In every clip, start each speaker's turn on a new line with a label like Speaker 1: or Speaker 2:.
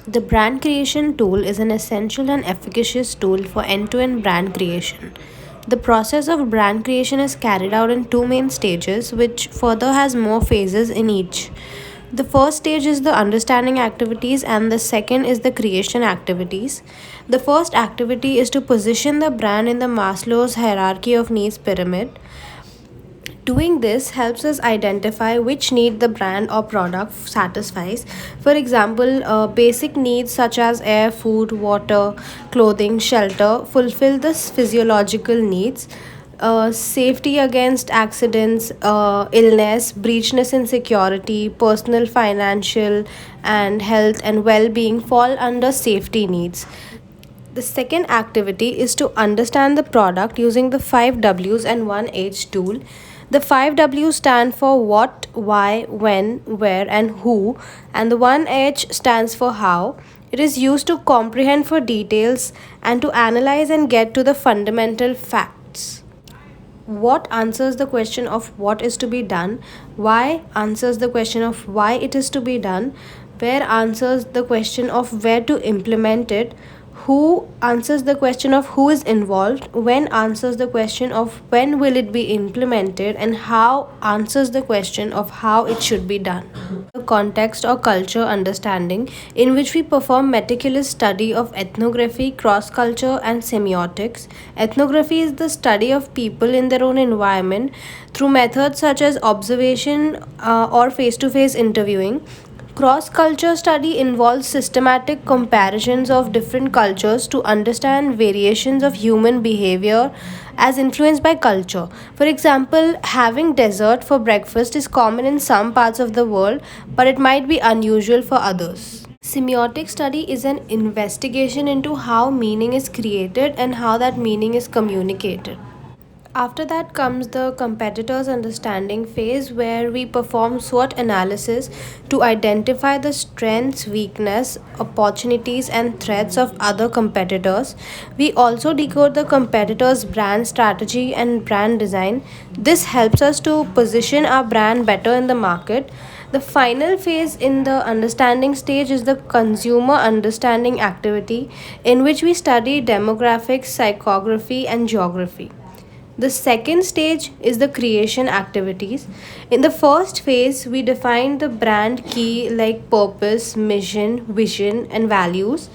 Speaker 1: The brand creation tool is an essential and efficacious tool for end to end brand creation. The process of brand creation is carried out in two main stages, which further has more phases in each. The first stage is the understanding activities, and the second is the creation activities. The first activity is to position the brand in the Maslow's hierarchy of needs pyramid. Doing this helps us identify which need the brand or product satisfies. For example, basic needs such as air, food, water, clothing, shelter fulfill the physiological needs. Safety against accidents, illness, breachness in security, personal, financial, and health and well being fall under safety needs. The second activity is to understand the product using the 5 W's and 1 H tool. The 5 W's stand for what, why, when, where, and who, and the 1 H stands for how. It is used to comprehend for details and to analyze and get to the fundamental facts. What answers the question of what is to be done, why answers the question of why it is to be done, where answers the question of where to implement it, who answers the question of who is involved, when answers the question of when will it be implemented, and how answers the question of how it should be done. The context or culture understanding, in which we perform meticulous study of ethnography, cross culture, and semiotics. Ethnography is the study of people in their own environment through methods such as observation or face to face interviewing. Cross culture study involves systematic comparisons of different cultures to understand variations of human behavior as influenced by culture. For example, having dessert for breakfast is common in some parts of the world, but it might be unusual for others. Semiotic study is an investigation into how meaning is created and how that meaning is communicated. After that comes the competitors understanding phase, where we perform SWOT analysis to identify the strengths, weakness, opportunities, and threats of other competitors. We also decode the competitors' brand strategy and brand design. This helps us to position our brand better in the market. The final phase in the understanding stage is the consumer understanding activity, in which we study demographics, psychography, and geography. The second stage is the creation activities. In the first phase, we define the brand key like purpose, mission, vision, and values.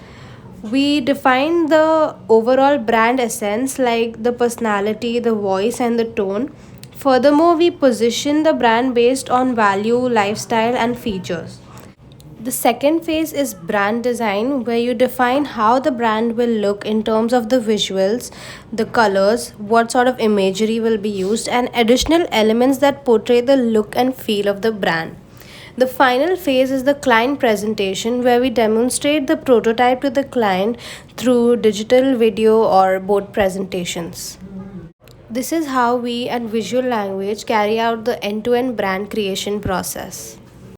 Speaker 1: We define the overall brand essence like the personality, the voice, and the tone. Furthermore, we position the brand based on value, lifestyle, and features. The second phase is brand design, where you define how the brand will look in terms of the visuals, the colors, what sort of imagery will be used, and additional elements that portray the look and feel of the brand. The final phase is the client presentation, where we demonstrate the prototype to the client through digital, video, or both presentations. This is how we at Visual Language carry out the end to end brand creation process.